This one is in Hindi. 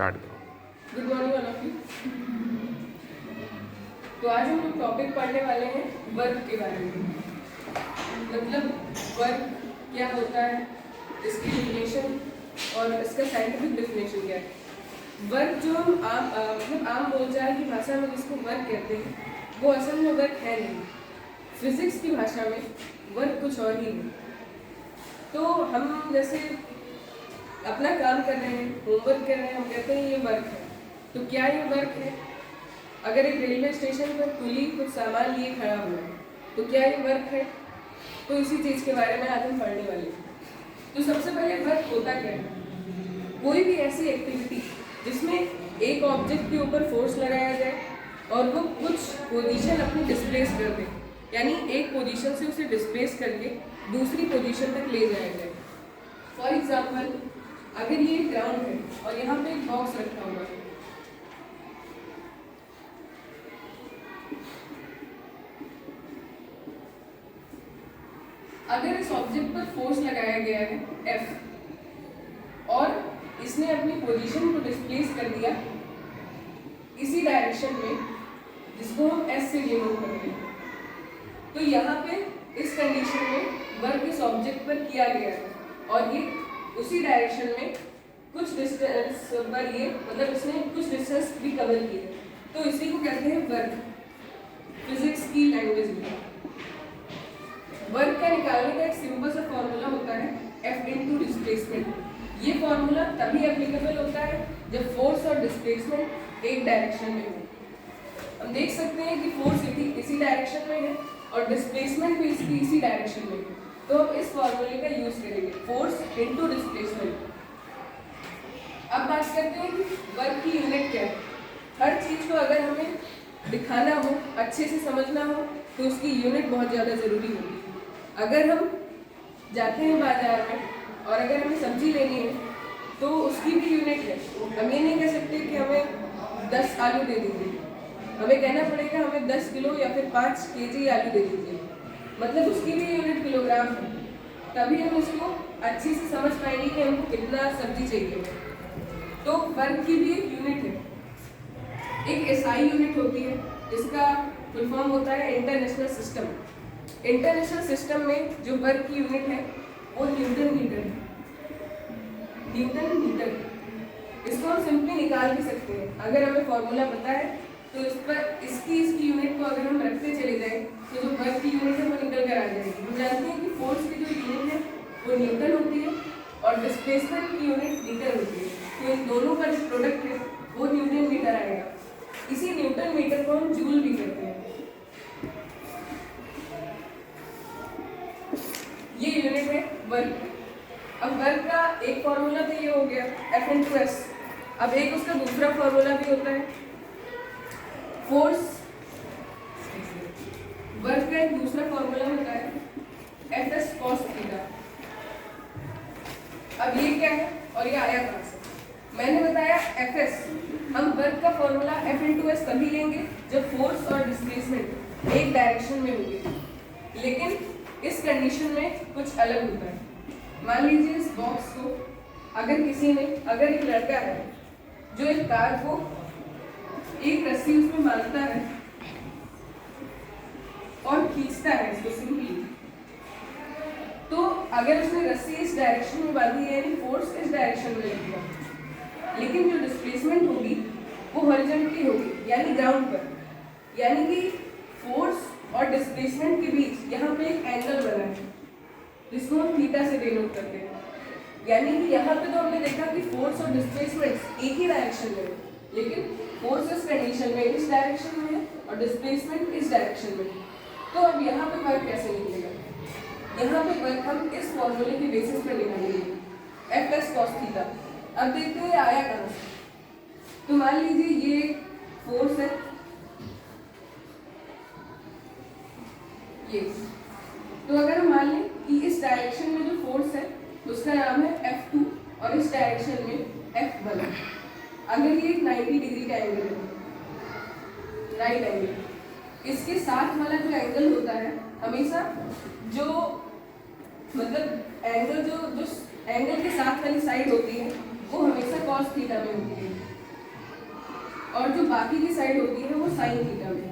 स्टार्ट करो। Good morning all of you. तो आज हम लोग टॉपिक पढ़ने वाले हैं वर्क के बारे में। मतलब वर्क क्या होता है, इसकी डिफिनेशन और इसका साइंटिफिक डिफिनेशन क्या है। वर्क जो हम आम बोलचाल की भाषा में जिसको वर्क कहते हैं, वो असल में वर्क है नहीं। फिजिक्स की भाषा में वर्क कुछ और ही है। तो हम जैसे अपना काम कर रहे हैं, होमवर्क कर रहे हैं, हम कहते हैं ये वर्क है। तो क्या ये वर्क है? अगर एक रेलवे स्टेशन पर कुली कुछ सामान लिए खड़ा हुआ है, तो क्या ये वर्क है? तो इसी चीज़ के बारे में आज हम पढ़ने वाले हैं। तो सबसे पहले वर्क होता क्या है? कोई भी ऐसी एक्टिविटी जिसमें एक ऑब्जेक्ट के ऊपर फोर्स लगाया जाए और वो कुछ पोजीशन अपनी डिस्प्लेस कर दे, यानी एक पोजीशन से उसे डिस्प्लेस करके दूसरी पोजीशन तक ले जाया जाए। फॉर एग्जाम्पल, अगर ये ग्राउंड है और यहाँ पे एक बॉक्स रखा हुआ है, अगर इस ऑब्जेक्ट पर फोर्स लगाया गया है F और इसने अपनी पोजीशन को डिस्प्लेस कर दिया इसी डायरेक्शन में, जिसको हम S से डिनोट करते हैं, तो यहाँ पे इस कंडीशन में वर्क इस ऑब्जेक्ट पर किया गया है और ये उसी डायरेक्शन में कुछ डिस्टेंस पर ये मतलब इसने कुछ डिस्टेंस भी कवर किया, तो इसी को कहते हैं वर्क फिजिक्स की लैंग्वेज में। वर्क का निकालने का एक सिंपल सा फॉर्मूला होता है F इनटू डिस्प्लेसमेंट। ये फॉर्मूला तभी एप्लीकेबल होता है जब फोर्स और डिस्प्लेसमेंट एक डायरेक्शन में हो। हम देख सकते हैं कि फोर्स इसी डायरेक्शन में है और डिस्प्लेसमेंट भी इसकी इसी डायरेक्शन में है, तो हम इस फॉर्मूले का यूज करेंगे, फोर्स इनटू डिस्प्लेसमेंट। अब बात करते हैं कि वर्क की यूनिट क्या है। हर चीज को अगर हमें दिखाना हो, अच्छे से समझना हो, तो उसकी यूनिट बहुत ज़्यादा ज़रूरी होगी। अगर हम जाते हैं बाजार में और अगर हमें सब्जी लेनी है, तो उसकी भी यूनिट है। हम ये नहीं कह सकते कि हमें 10 आलू दे दीजिए, हमें कहना पड़ेगा हमें 10 किलो या फिर 5 केजी आलू दे दीजिए, मतलब उसकी भी यूनिट किलोग्राम है। तभी हम इसको अच्छे से समझ पाएंगे कि हमको कितना सब्जी चाहिए। तो वर्क की भी एक यूनिट है, एक एसआई यूनिट होती है, जिसका फुल फॉर्म होता है इंटरनेशनल सिस्टम। इंटरनेशनल सिस्टम में जो वर्क की यूनिट है वो न्यूटन मीटर है। न्यूटन मीटर, इसको हम सिंपली निकाल भी सकते हैं। अगर हमें फॉर्मूला पता है तो इस पर इसकी यूनिट को अगर हम रखते चले जाएं, तो जो वर्क की यूनिट है वो निकल कर आ जाएगी। हम जानते हैं कि फोर्स की जो यूनिट है वो न्यूटन होती है और डिस्प्लेसमेंट की यूनिट मीटर होती है, तो इन दोनों का जो प्रोडक्ट है वो न्यूटन मीटर आएगा। इसी न्यूटन मीटर को हम जूल भी कहते हैं। ये यूनिट है वर्क। अब वर्क का एक फॉर्मूला तो ये हो गया F इनटू S। अब एक उसका दूसरा फॉर्मूला भी होता है फोर्स। वर्क का एक दूसरा फॉर्मूला होता है Fs cos थीटा। अब ये क्या है और ये आया कहाँ से? मैंने बताया Fs, हम वर्क का फॉर्मूला F इनटू S तभी लेंगे जब फोर्स और डिस्प्लेसमेंट एक डायरेक्शन में होंगे, लेकिन इस कंडीशन में कुछ अलग होता है। मान लीजिए इस बॉक्स को अगर एक लड़का है जो एक कार को एक रस्सी उसमें बांधता है और खींचता है इसको सिंपली, तो अगर उसने रस्सी इस डायरेक्शन में बांधी है यानी फोर्स इस डायरेक्शन में लगेगा, लेकिन जो डिस्प्लेसमेंट होगी वो हॉरिजॉन्टली होगी यानी ग्राउंड पर। यानी कि फोर्स और डिस्प्लेसमेंट के बीच यहाँ पे एक एंगल बना है जिसको हम थीटा से डिनोट करते हैं। यानी कि यहाँ पे तो हमने देखा कि फोर्स और डिस्प्लेसमेंट एक ही डायरेक्शन में है, लेकिन फोर्स इस कंडीशन में इस डायरेक्शन में है और डिस्प्लेसमेंट इस डायरेक्शन में है। तो अब यहाँ पे वर्क कैसे निकलेगा? यहाँ पे वर्क हम इस फॉर्मूले के बेसिस पर निकालेंगे Fs cos थीटा। अब देखते हैं आया कहाँ से। तो मान लीजिए ये फोर्स है, ये तो अगर हम मान लें कि इस डायरेक्शन में जो फोर्स है उसका नाम है F2 और इस डायरेक्शन में F1। अगर ये एक 90 डिग्री का एंगल है, राइट एंगल, इसके साथ वाला जो एंगल होता है हमेशा जो एंगल के साथ वाली साइड होती है वो हमेशा cos थीटा में होती है। और जो बाकी की साइड होती है वो साइन थीटा में।